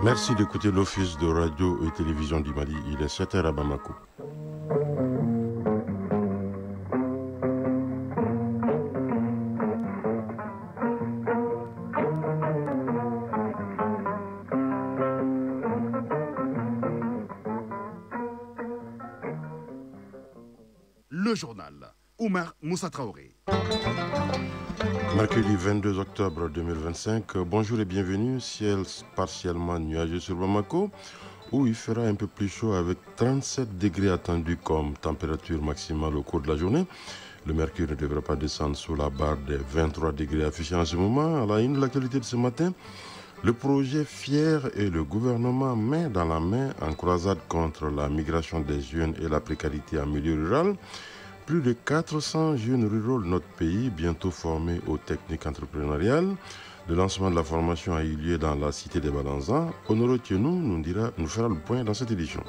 Merci d'écouter l'Office de radio et télévision du Mali. Il est 7h à Bamako. Le journal. Oumar Moussa Traoré. Mercredi 22 octobre 2025, bonjour et bienvenue. Ciel partiellement nuageux sur Bamako, où il fera un peu plus chaud avec 37 degrés attendus comme température maximale au cours de la journée. Le mercure ne devrait pas descendre sous la barre des 23 degrés affichés en ce moment. À la une de l'actualité de ce matin, le projet Fier et le gouvernement main dans la main en croisade contre la migration des jeunes et la précarité en milieu rural. Plus de 400 jeunes ruraux de notre pays, bientôt formés aux techniques entrepreneuriales. Le lancement de la formation a eu lieu dans la cité des Balanzans. Honoro Tienou nous fera le point dans cette édition.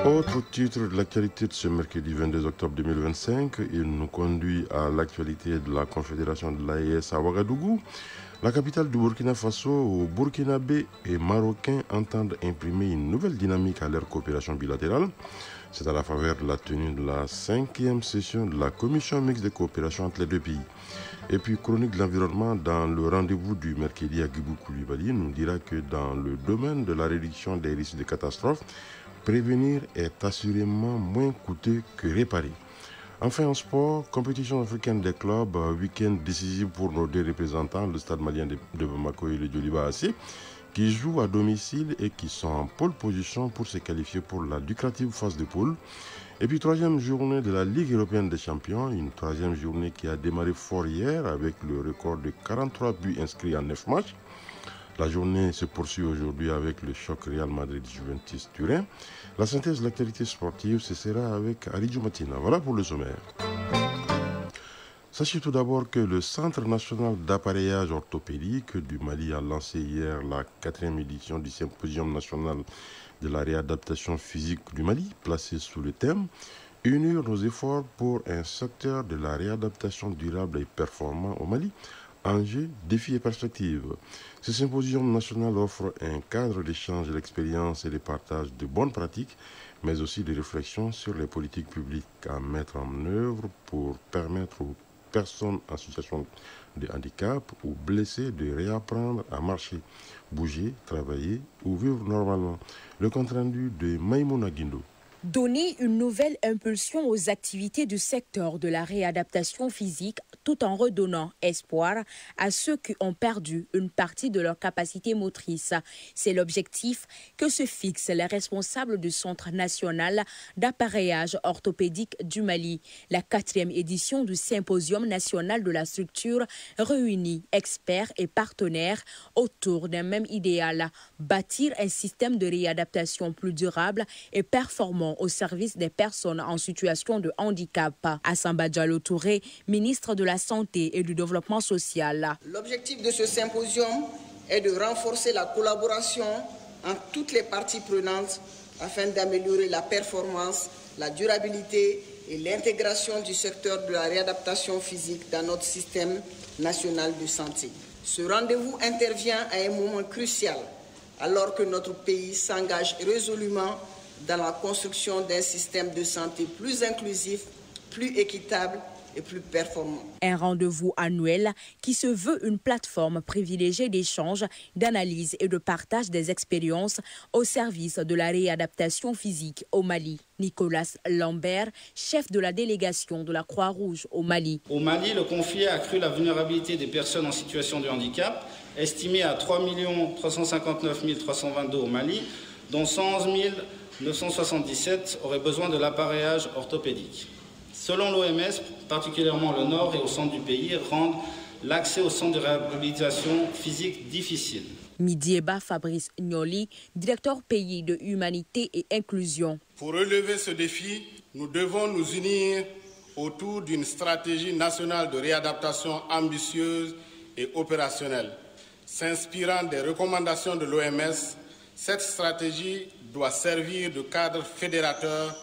Autre titre de l'actualité de ce mercredi 22 octobre 2025, il nous conduit à l'actualité de la Confédération de l'AES à Ouagadougou. La capitale du Burkina Faso, où Burkinabés et Marocains entendent imprimer une nouvelle dynamique à leur coopération bilatérale. C'est à la faveur de la tenue de la 5e session de la Commission mixte de coopération entre les deux pays. Et puis, chronique de l'environnement, dans le rendez-vous du mercredi à Guibou Koulibaly, nous dira que dans le domaine de la réduction des risques de catastrophes, prévenir est assurément moins coûteux que réparer. Enfin, en sport, compétition africaine des clubs, week-end décisif pour nos deux représentants, le stade malien de Bamako et le Djoliba AC, qui jouent à domicile et qui sont en pole position pour se qualifier pour la lucrative phase de poule. Et puis, troisième journée de la Ligue européenne des champions, une troisième journée qui a démarré fort hier avec le record de 43 buts inscrits en 9 matchs. La journée se poursuit aujourd'hui avec le choc Real Madrid-Juventus Turin. La synthèse de l'actualité sportive, ce sera avec Aridjo Matina. Voilà pour le sommaire. Sachez tout d'abord que le Centre national d'appareillage orthopédique du Mali a lancé hier la 4e édition du Symposium national de la réadaptation physique du Mali, placé sous le thème « Unir nos efforts pour un secteur de la réadaptation durable et performant au Mali ». Enjeux, défis et perspectives. Ce symposium national offre un cadre d'échange d'expériences et de partage de bonnes pratiques, mais aussi de réflexion sur les politiques publiques à mettre en œuvre pour permettre aux personnes en situation de handicap ou blessées de réapprendre à marcher, bouger, travailler ou vivre normalement. Le compte rendu de Maïmouna Guindo. Donner une nouvelle impulsion aux activités du secteur de la réadaptation physique tout en redonnant espoir à ceux qui ont perdu une partie de leur capacité motrice. C'est l'objectif que se fixent les responsables du Centre national d'appareillage orthopédique du Mali. La 4e édition du Symposium national de la structure réunit experts et partenaires autour d'un même idéal, bâtir un système de réadaptation plus durable et performant au service des personnes en situation de handicap. Assamba Diallo Touré, ministre de la Santé et du Développement social. L'objectif de ce symposium est de renforcer la collaboration entre toutes les parties prenantes afin d'améliorer la performance, la durabilité et l'intégration du secteur de la réadaptation physique dans notre système national de santé. Ce rendez-vous intervient à un moment crucial alors que notre pays s'engage résolument dans la construction d'un système de santé plus inclusif, plus équitable et plus performant. Un rendez-vous annuel qui se veut une plateforme privilégiée d'échange, d'analyse et de partage des expériences au service de la réadaptation physique au Mali. Nicolas Lambert, chef de la délégation de la Croix-Rouge au Mali. Au Mali, le conflit a accru la vulnérabilité des personnes en situation de handicap, estimée à 3 359 322 au Mali, dont 111 977 auraient besoin de l'appareillage orthopédique. Selon l'OMS, particulièrement le nord et au centre du pays, rendent l'accès aux centres de réhabilitation physique difficile. Midieba Fabrice Gnoli, directeur pays de Humanité et Inclusion. Pour relever ce défi, nous devons nous unir autour d'une stratégie nationale de réadaptation ambitieuse et opérationnelle, s'inspirant des recommandations de l'OMS, Cette stratégie doit servir de cadre fédérateur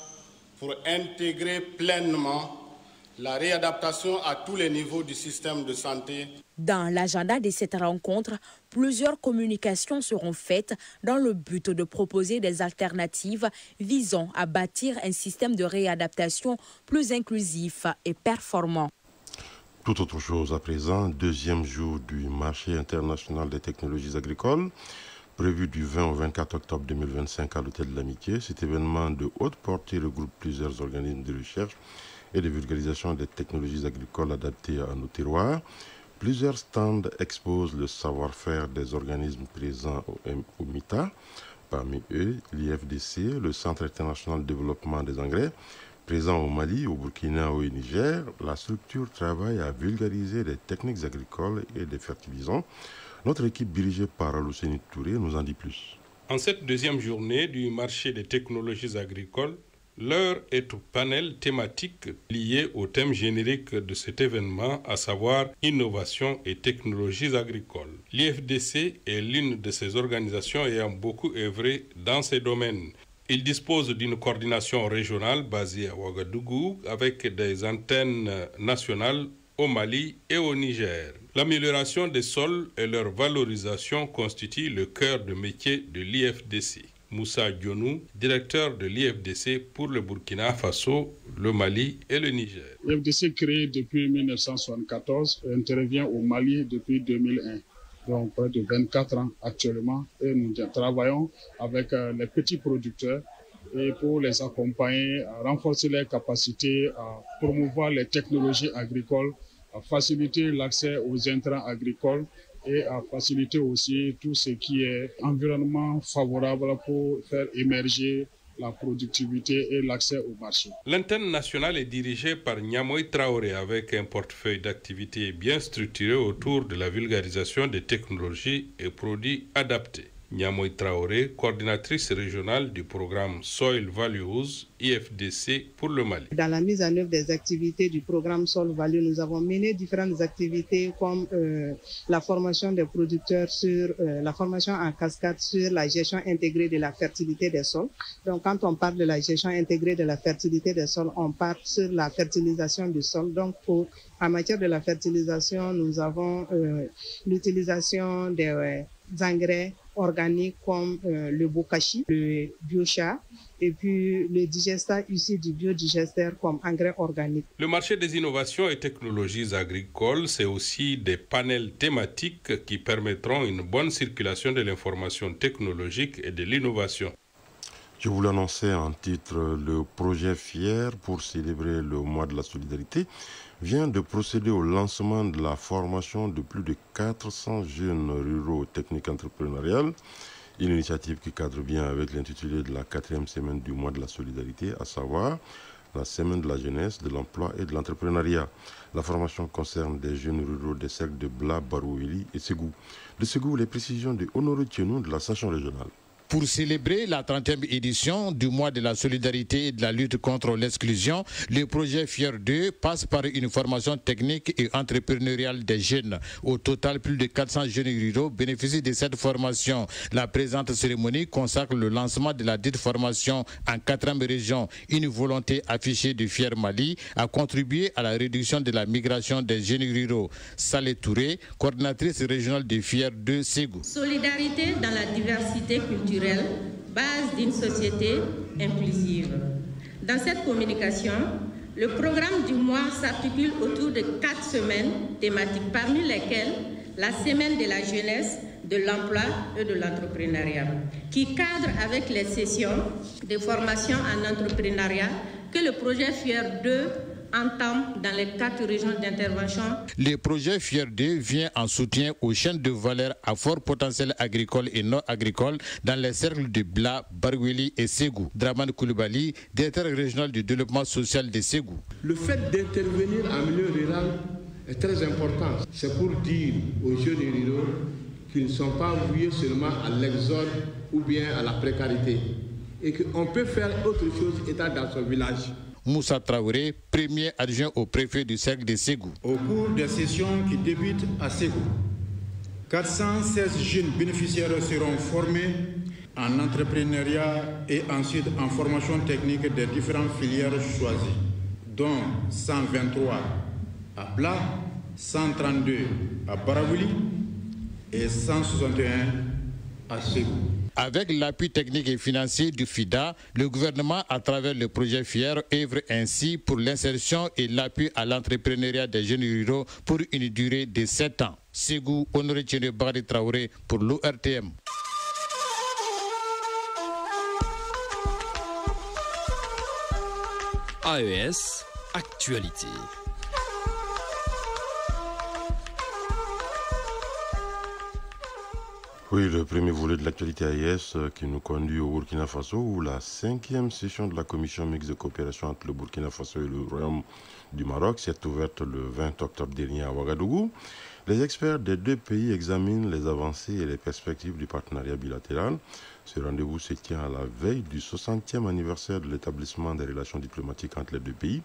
pour intégrer pleinement la réadaptation à tous les niveaux du système de santé. Dans l'agenda de cette rencontre, plusieurs communications seront faites dans le but de proposer des alternatives visant à bâtir un système de réadaptation plus inclusif et performant. Tout autre chose à présent, deuxième jour du marché international des technologies agricoles, prévu du 20 au 24 octobre 2025 à l'Hôtel de l'Amitié. Cet événement de haute portée regroupe plusieurs organismes de recherche et de vulgarisation des technologies agricoles adaptées à nos terroirs. Plusieurs stands exposent le savoir-faire des organismes présents au MITA, parmi eux l'IFDC, le Centre international de développement des engrais, présent au Mali, au Burkina et au Niger. La structure travaille à vulgariser les techniques agricoles et des fertilisants. Notre équipe dirigée par Alouseni Touré nous en dit plus. En cette deuxième journée du marché des technologies agricoles, l'heure est au panel thématique lié au thème générique de cet événement, à savoir innovation et technologies agricoles. L'IFDC est l'une de ces organisations ayant beaucoup œuvré dans ces domaines. Il dispose d'une coordination régionale basée à Ouagadougou avec des antennes nationales au Mali et au Niger. L'amélioration des sols et leur valorisation constituent le cœur de métier de l'IFDC. Moussa Dionou, directeur de l'IFDC pour le Burkina Faso, le Mali et le Niger. L'IFDC, créé depuis 1974, intervient au Mali depuis 2001. Donc près de 24 ans actuellement, et nous travaillons avec les petits producteurs et pour les accompagner, à renforcer leurs capacités, à promouvoir les technologies agricoles, à faciliter l'accès aux intrants agricoles et à faciliter aussi tout ce qui est environnement favorable pour faire émerger la productivité et l'accès au marché. L'antenne nationale est dirigée par Niamoy Traoré avec un portefeuille d'activités bien structuré autour de la vulgarisation des technologies et produits adaptés. Niamoy Traoré, coordinatrice régionale du programme Soil Values IFDC pour le Mali. Dans la mise en œuvre des activités du programme Soil Values, nous avons mené différentes activités comme la formation des producteurs sur la formation en cascade sur la gestion intégrée de la fertilité des sols. Donc quand on parle de la gestion intégrée de la fertilité des sols, on part sur la fertilisation du sol. Donc en matière de la fertilisation, nous avons l'utilisation des engrais organiques comme le bokashi, le biochar et puis le digestat issu du biodigester comme engrais organique. Le marché des innovations et technologies agricoles, c'est aussi des panels thématiques qui permettront une bonne circulation de l'information technologique et de l'innovation. Je vous l'annonçais en titre, le projet FIER pour célébrer le mois de la solidarité vient de procéder au lancement de la formation de plus de 400 jeunes ruraux techniques entrepreneuriales, une initiative qui cadre bien avec l'intitulé de la 4e semaine du mois de la solidarité, à savoir la semaine de la jeunesse, de l'emploi et de l'entrepreneuriat. La formation concerne des jeunes ruraux des cercles de Bla, Baroueli et Ségou. De Ségou, les précisions de Honoré Tchenou de la station régionale. Pour célébrer la 30e édition du mois de la solidarité et de la lutte contre l'exclusion, le projet FIER 2 passe par une formation technique et entrepreneuriale des jeunes. Au total, plus de 400 jeunes ruraux bénéficient de cette formation. La présente cérémonie consacre le lancement de la dite formation en 4e région. Une volonté affichée de FIER Mali à contribuer à la réduction de la migration des jeunes ruraux. Salé Touré, coordinatrice régionale de FIER 2 Ségou. Solidarité dans la diversité culturelle, base d'une société inclusive. Dans cette communication, le programme du mois s'articule autour de 4 semaines thématiques, parmi lesquelles la semaine de la jeunesse, de l'emploi et de l'entrepreneuriat, qui cadre avec les sessions de formation en entrepreneuriat que le projet FIER 2 entame dans les 4 régions d'intervention. Le projet FIER 2 vient en soutien aux chaînes de valeur à fort potentiel agricole et non agricole dans les cercles de Bla, Baroueli et Ségou. Draman Koulibaly, directeur régional du développement social de Ségou. Le fait d'intervenir en milieu rural est très important. C'est pour dire aux jeunes ruraux qu'ils ne sont pas voués seulement à l'exode ou bien à la précarité et qu'on peut faire autre chose étant dans son village. Moussa Traoré, premier adjoint au préfet du cercle de Ségou. Au cours des sessions qui débutent à Ségou, 416 jeunes bénéficiaires seront formés en entrepreneuriat et ensuite en formation technique des différentes filières choisies, dont 123 à Bla, 132 à Barabouli et 161 à Ségou. Avec l'appui technique et financier du FIDA, le gouvernement, à travers le projet FIER, œuvre ainsi pour l'insertion et l'appui à l'entrepreneuriat des jeunes ruraux pour une durée de 7 ans. Ségou, Honoré Tchéné Bari Traoré pour l'ORTM. AES, actualité. Oui, le premier volet de l'actualité AES qui nous conduit au Burkina Faso, où la 5e session de la commission mixte de coopération entre le Burkina Faso et le Royaume du Maroc s'est ouverte le 20 octobre dernier à Ouagadougou. Les experts des deux pays examinent les avancées et les perspectives du partenariat bilatéral. Ce rendez-vous se tient à la veille du 60e anniversaire de l'établissement des relations diplomatiques entre les deux pays.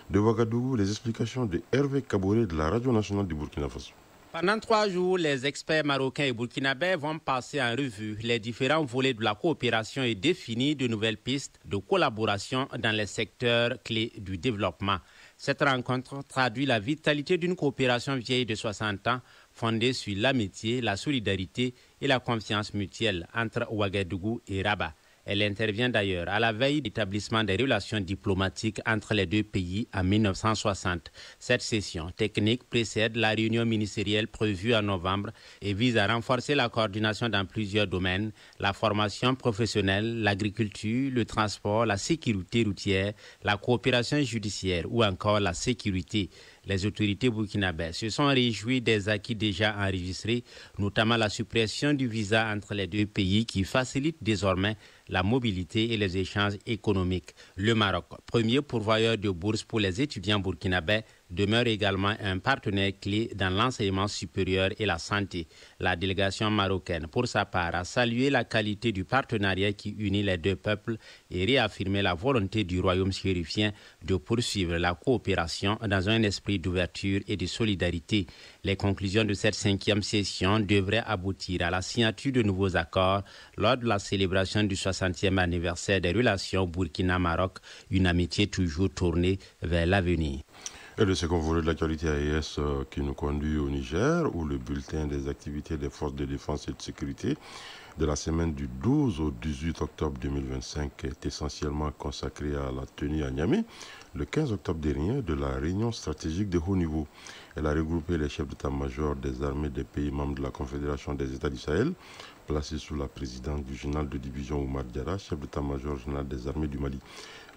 De Ouagadougou, les explications de Hervé Kaboré de la Radio nationale du Burkina Faso. Pendant 3 jours, les experts marocains et burkinabés vont passer en revue les différents volets de la coopération et définir de nouvelles pistes de collaboration dans les secteurs clés du développement. Cette rencontre traduit la vitalité d'une coopération vieille de 60 ans, fondée sur l'amitié, la solidarité et la confiance mutuelle entre Ouagadougou et Rabat. Elle intervient d'ailleurs à la veille de l'établissement des relations diplomatiques entre les deux pays en 1960. Cette session technique précède la réunion ministérielle prévue en novembre et vise à renforcer la coordination dans plusieurs domaines, la formation professionnelle, l'agriculture, le transport, la sécurité routière, la coopération judiciaire ou encore la sécurité. Les autorités burkinabées se sont réjouies des acquis déjà enregistrés, notamment la suppression du visa entre les deux pays qui facilite désormais la mobilité et les échanges économiques. Le Maroc, premier pourvoyeur de bourses pour les étudiants burkinabés, demeure également un partenaire clé dans l'enseignement supérieur et la santé. La délégation marocaine, pour sa part, a salué la qualité du partenariat qui unit les deux peuples et réaffirmé la volonté du royaume chérifien de poursuivre la coopération dans un esprit d'ouverture et de solidarité. Les conclusions de cette 5e session devraient aboutir à la signature de nouveaux accords lors de la célébration du 60e anniversaire des relations Burkina-Maroc, une amitié toujours tournée vers l'avenir. Et le second volet de l'actualité AES qui nous conduit au Niger, où le bulletin des activités des forces de défense et de sécurité de la semaine du 12 au 18 octobre 2025 est essentiellement consacré à la tenue à Niamey, le 15 octobre dernier, de la réunion stratégique de haut niveau. Elle a regroupé les chefs d'état-major des armées des pays membres de la Confédération des États du Sahel, placés sous la présidence du général de division Oumar Diarra, chef d'état-major général des armées du Mali.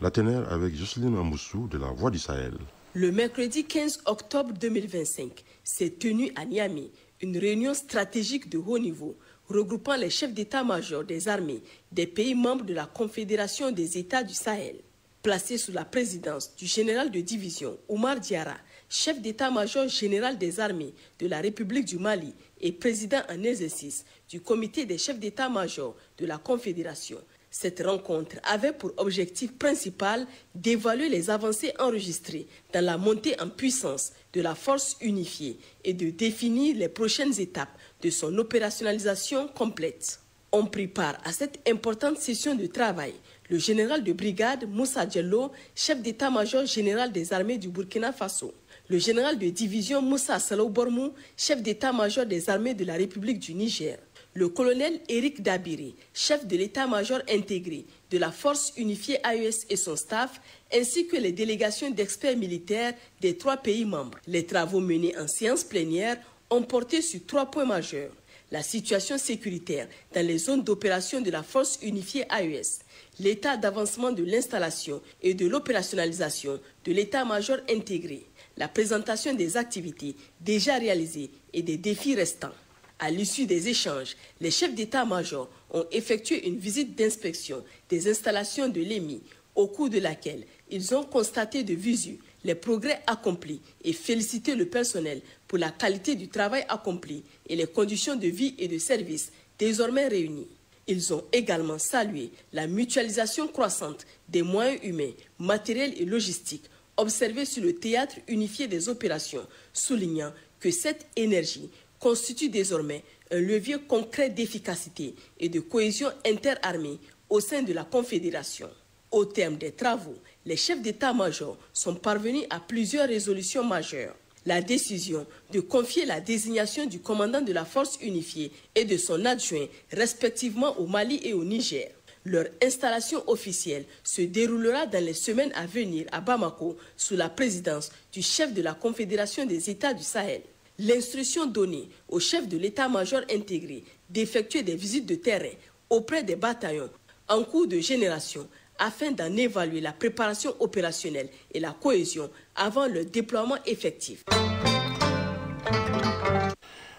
La teneur avec Jocelyne Amoussou de la Voix du Sahel. Le mercredi 15 octobre 2025 s'est tenue à Niamey une réunion stratégique de haut niveau regroupant les chefs d'état-major des armées des pays membres de la Confédération des États du Sahel. Placé sous la présidence du général de division Oumar Diarra, chef d'état-major général des armées de la République du Mali et président en exercice du comité des chefs d'état-major de la Confédération. Cette rencontre avait pour objectif principal d'évaluer les avancées enregistrées dans la montée en puissance de la force unifiée et de définir les prochaines étapes de son opérationnalisation complète. Ont pris part à cette importante session de travail le général de brigade Moussa Diallo, chef d'état-major général des armées du Burkina Faso, le général de division Moussa Salou Bormou, chef d'état-major des armées de la République du Niger, le colonel Éric Dabiri, chef de l'état-major intégré de la force unifiée AES et son staff, ainsi que les délégations d'experts militaires des 3 pays membres. Les travaux menés en séance plénière ont porté sur 3 points majeurs. La situation sécuritaire dans les zones d'opération de la force unifiée AES, l'état d'avancement de l'installation et de l'opérationnalisation de l'état-major intégré, la présentation des activités déjà réalisées et des défis restants. À l'issue des échanges, les chefs d'état-major ont effectué une visite d'inspection des installations de l'EMI, au cours de laquelle ils ont constaté de visu les progrès accomplis et félicité le personnel pour la qualité du travail accompli et les conditions de vie et de service désormais réunies. Ils ont également salué la mutualisation croissante des moyens humains, matériels et logistiques observés sur le théâtre unifié des opérations, soulignant que cette énergie constitue désormais un levier concret d'efficacité et de cohésion interarmée au sein de la Confédération. Au terme des travaux, les chefs d'état-major sont parvenus à plusieurs résolutions majeures. La décision de confier la désignation du commandant de la force unifiée et de son adjoint respectivement au Mali et au Niger. Leur installation officielle se déroulera dans les semaines à venir à Bamako sous la présidence du chef de la Confédération des États du Sahel. L'instruction donnée au chef de l'état-major intégré d'effectuer des visites de terrain auprès des bataillons en cours de génération afin d'en évaluer la préparation opérationnelle et la cohésion avant le déploiement effectif.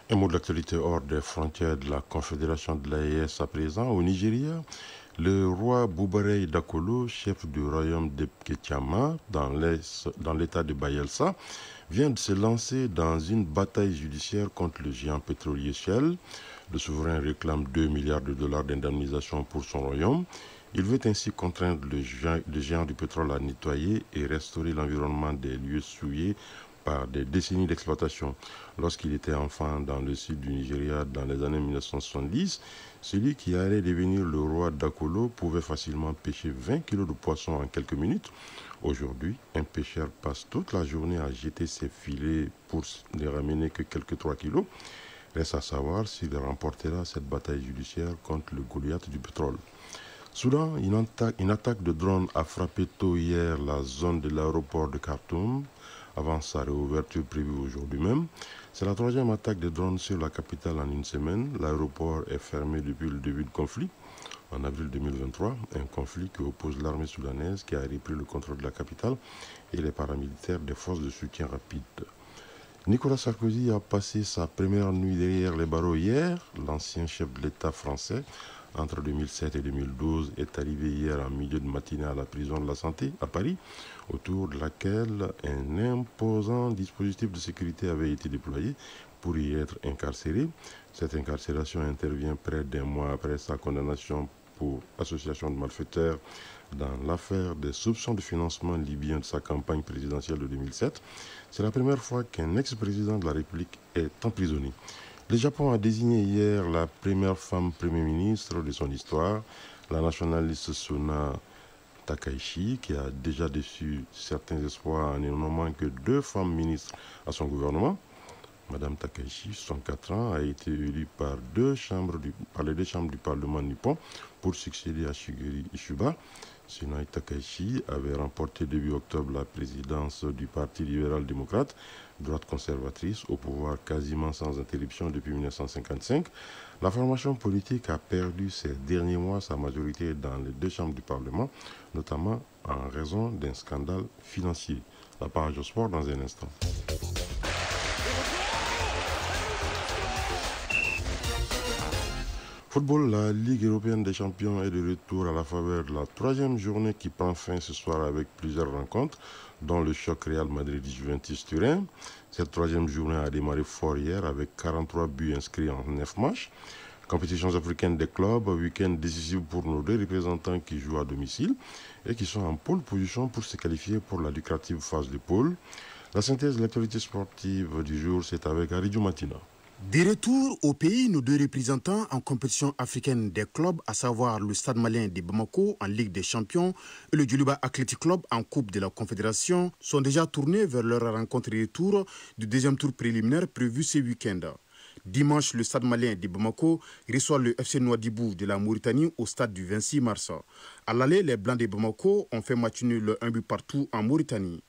Un mot de l'actualité hors des frontières de la Confédération de l'AES à présent. Au Nigeria, le roi Boubarey Dakolo, chef du royaume de Ketchama, dans l'état de Bayelsa, vient de se lancer dans une bataille judiciaire contre le géant pétrolier Shell. Le souverain réclame 2 milliards de dollars d'indemnisation pour son royaume. Il veut ainsi contraindre le géant du pétrole à nettoyer et restaurer l'environnement des lieux souillés par des décennies d'exploitation. Lorsqu'il était enfant dans le sud du Nigeria dans les années 1970, celui qui allait devenir le roi Dakolo pouvait facilement pêcher 20 kilos de poissons en quelques minutes. Aujourd'hui, un pêcheur passe toute la journée à jeter ses filets pour ne ramener que quelques 3 kilos. Reste à savoir s'il remportera cette bataille judiciaire contre le Goliath du pétrole. Soudan, une attaque de drone a frappé tôt hier la zone de l'aéroport de Khartoum, avant sa réouverture prévue aujourd'hui même. C'est la troisième attaque de drone sur la capitale en une semaine. L'aéroport est fermé depuis le début du conflit, en avril 2023, un conflit qui oppose l'armée soudanaise qui a repris le contrôle de la capitale et les paramilitaires des forces de soutien rapide. Nicolas Sarkozy a passé sa première nuit derrière les barreaux hier. L'ancien chef de l'État français, entre 2007 et 2012, est arrivé hier en milieu de matinée à la prison de la Santé à Paris, autour de laquelle un imposant dispositif de sécurité avait été déployé pour y être incarcéré. Cette incarcération intervient près d'un mois après sa condamnation pour association de malfaiteurs dans l'affaire des soupçons de financement libyen de sa campagne présidentielle de 2007. C'est la première fois qu'un ex-président de la République est emprisonné. Le Japon a désigné hier la première femme Premier ministre de son histoire, la nationaliste Suna Takaichi, qui a déjà déçu certains espoirs en ne nommant que 2 femmes ministres à son gouvernement. Madame Takaichi, 64 ans, a été élue par les 2 chambres du Parlement nippon pour succéder à Shigeru Ishiba. Suna Takaichi avait remporté début octobre la présidence du Parti libéral-démocrate, droite conservatrice, au pouvoir quasiment sans interruption depuis 1955. La formation politique a perdu ces derniers mois sa majorité dans les 2 chambres du Parlement, notamment en raison d'un scandale financier. La page au sport dans un instant. Football, la Ligue européenne des champions est de retour à la faveur de la 3e journée qui prend fin ce soir avec plusieurs rencontres, dont le choc Real Madrid-Juventus Turin. Cette 3e journée a démarré fort hier avec 43 buts inscrits en 9 matchs. Compétitions africaines des clubs, week-end décisif pour nos 2 représentants qui jouent à domicile et qui sont en pole position pour se qualifier pour la lucrative phase de poule. La synthèse de l'actualité sportive du jour, c'est avec Aridjo Matina. De retour au pays, nos 2 représentants en compétition africaine des clubs, à savoir le Stade malien de Bamako en Ligue des champions et le Djoliba Athletic Club en Coupe de la Confédération, sont déjà tournés vers leur rencontre retour du 2e tour préliminaire prévu ce week-end. Dimanche, le Stade malien de Bamako reçoit le FC Nouadhibou de la Mauritanie au stade du 26 mars. À l'aller, les Blancs de Bamako ont fait match nul 1 but partout en Mauritanie.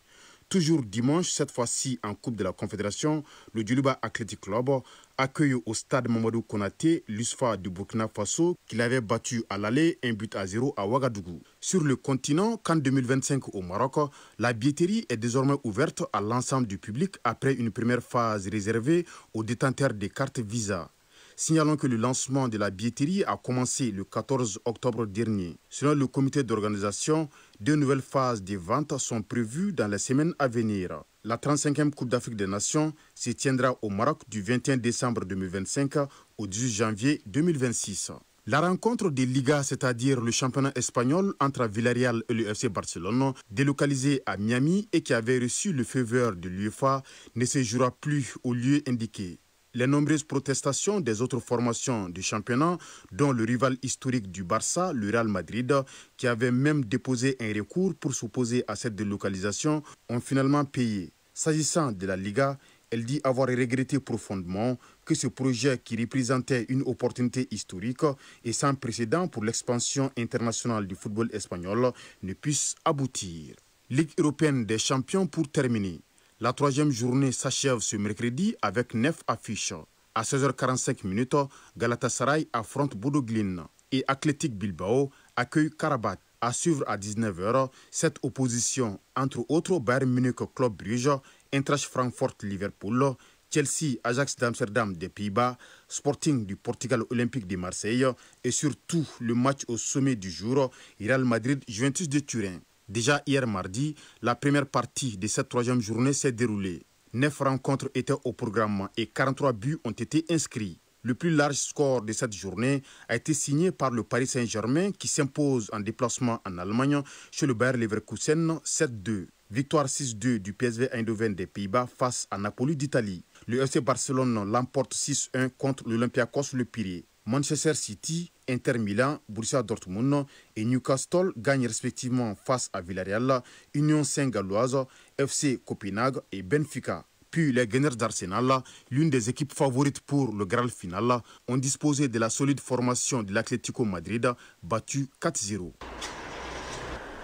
Toujours dimanche, cette fois-ci en Coupe de la Confédération, le Djoliba Athletic Club accueille au stade Mamadou Konaté l'USFA du Burkina Faso qu'il avait battu à l'aller 1-0 à Ouagadougou. Sur le continent, qu'en 2025 au Maroc, la billetterie est désormais ouverte à l'ensemble du public après une première phase réservée aux détenteurs des cartes Visa. Signalons que le lancement de la billetterie a commencé le 14 octobre dernier. Selon le comité d'organisation, 2 nouvelles phases de vente sont prévues dans les semaines à venir. La 35e Coupe d'Afrique des Nations se tiendra au Maroc du 21 décembre 2025 au 18 janvier 2026. La rencontre des Ligas, c'est-à-dire le championnat espagnol entre Villarreal et le FC Barcelone, délocalisé à Miami et qui avait reçu le feu vert de l'UEFA, ne se jouera plus au lieu indiqué. Les nombreuses protestations des autres formations du championnat, dont le rival historique du Barça, le Real Madrid, qui avait même déposé un recours pour s'opposer à cette délocalisation, ont finalement payé. S'agissant de la Liga, elle dit avoir regretté profondément que ce projet qui représentait une opportunité historique et sans précédent pour l'expansion internationale du football espagnol ne puisse aboutir. Ligue européenne des champions pour terminer. La 3e journée s'achève ce mercredi avec 9 affiches. À 16h45, Galatasaray affronte Bodo Glimt et Athletic Bilbao accueille Karabakh. À suivre à 19h, cette opposition entre autres Bayern Munich Club Brugge, Eintracht Francfort Liverpool, Chelsea Ajax d'Amsterdam des Pays-Bas, Sporting du Portugal Olympique de Marseille et surtout le match au sommet du jour, Real Madrid Juventus de Turin. Déjà hier mardi, la première partie de cette 3e journée s'est déroulée. 9 rencontres étaient au programme et 43 buts ont été inscrits. Le plus large score de cette journée a été signé par le Paris Saint-Germain qui s'impose en déplacement en Allemagne chez le Bayer Leverkusen 7-2. Victoire 6-2 du PSV Eindhoven des Pays-Bas face à Napoli d'Italie. Le FC Barcelone l'emporte 6-1 contre l'Olympiakos Le Pirée. Manchester City, Inter Milan, Borussia Dortmund et Newcastle gagnent respectivement face à Villarreal, Union Saint-Galloise, FC Copenhague et Benfica. Puis les Gunners d'Arsenal, l'une des équipes favorites pour le Graal final, ont disposé de la solide formation de l'Atlético Madrid, battu 4-0.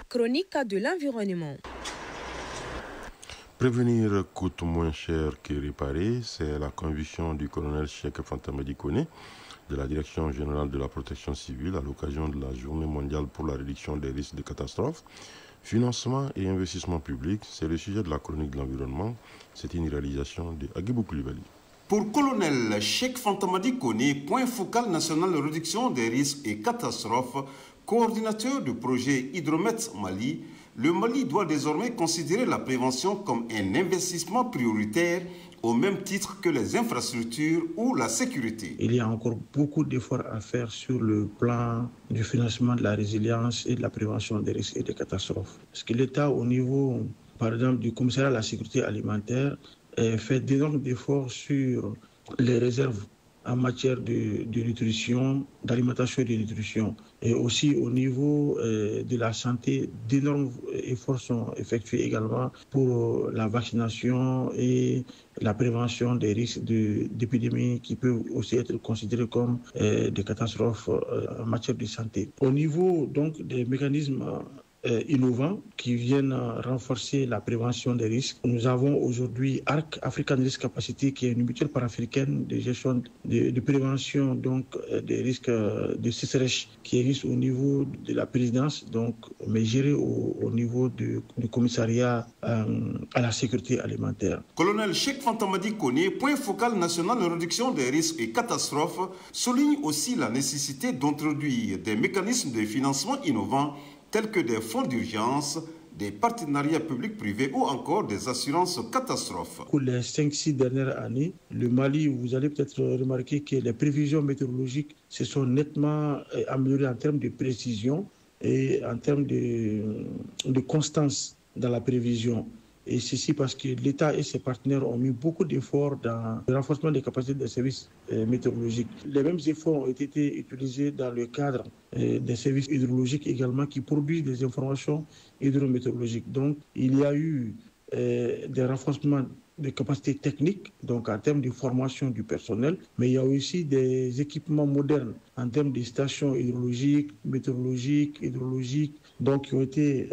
Chronique de l'environnement. Prévenir coûte moins cher que réparer, c'est la conviction du colonel Cheikh Fantamadi Koné de la Direction générale de la protection civile à l'occasion de la Journée mondiale pour la réduction des risques de catastrophes. Financement et investissement public, c'est le sujet de la chronique de l'environnement. C'est une réalisation de Agibou Koulibaly. Pour colonel Cheikh Fantamadi Koné, point focal national de réduction des risques et catastrophes, coordinateur du projet Hydromet Mali, le Mali doit désormais considérer la prévention comme un investissement prioritaire au même titre que les infrastructures ou la sécurité. Il y a encore beaucoup d'efforts à faire sur le plan du financement de la résilience et de la prévention des risques et des catastrophes. Parce que l'État, au niveau, par exemple, du commissariat à la sécurité alimentaire, fait d'énormes efforts sur les réserves en matière de nutrition, d'alimentation et de nutrition. Et aussi au niveau de la santé, d'énormes efforts sont effectués également pour la vaccination et la prévention des risques d'épidémies qui peuvent aussi être considérés comme des catastrophes en matière de santé. Au niveau donc des mécanismes innovants qui viennent renforcer la prévention des risques. Nous avons aujourd'hui ARC, African Risk Capacity, qui est une mutuelle panafricaine de gestion de prévention donc, des risques de sécheresse qui existe au niveau de la présidence, donc, mais gérée au niveau du commissariat à la sécurité alimentaire. Colonel Cheikh Fantamadi Koné, point focal national de réduction des risques et catastrophes, souligne aussi la nécessité d'introduire des mécanismes de financement innovants tels que des fonds d'urgence, des partenariats publics-privés ou encore des assurances catastrophes. Pour les 5-6 dernières années, le Mali, vous allez peut-être remarquer que les prévisions météorologiques se sont nettement améliorées en termes de précision et en termes de constance dans la prévision. Et ceci parce que l'État et ses partenaires ont mis beaucoup d'efforts dans le renforcement des capacités des services météorologiques. Les mêmes efforts ont été utilisés dans le cadre des services hydrologiques également qui produisent des informations hydrométéorologiques. Donc, il y a eu des renforcements des capacités techniques, donc en termes de formation du personnel, mais il y a aussi des équipements modernes en termes de stations hydrologiques, météorologiques, hydrologiques, donc qui ont été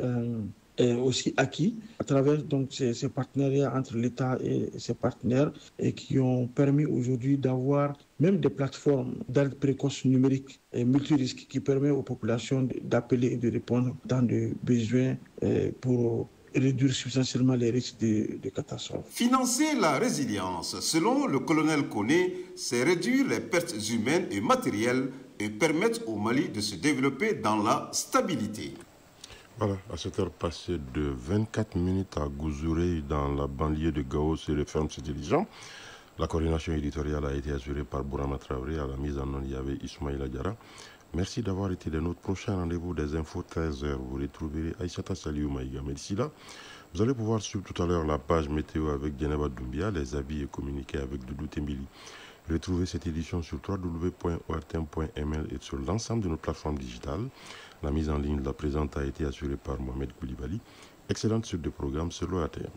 aussi acquis à travers donc ces partenariats entre l'État et ses partenaires et qui ont permis aujourd'hui d'avoir même des plateformes d'alerte précoce numérique et multirisques qui permettent aux populations d'appeler et de répondre dans des besoins pour réduire substantiellement les risques de catastrophes. Financer la résilience, selon le colonel Koné, c'est réduire les pertes humaines et matérielles et permettre au Mali de se développer dans la stabilité. Voilà, à cette heure passée de 24 minutes à Gouzouré, dans la banlieue de Gao, sur les fermes dirigeants. La coordination éditoriale a été assurée par Bourama Traoré, à la mise en œuvre il y avait Ismaïla Diarra. Merci d'avoir été de notre prochain rendez-vous des infos 13h. Vous retrouverez Aïssata Saliou Maïga. Merci là. Vous allez pouvoir suivre tout à l'heure la page météo avec Djeneba Doumbia, les avis et communiquer avec Doudou Tembili. Retrouvez cette édition sur www.ortm.ml et sur l'ensemble de nos plateformes digitales. La mise en ligne de la présente a été assurée par Mohamed Koulibaly. Excellente suite de programme sur l'ORTM.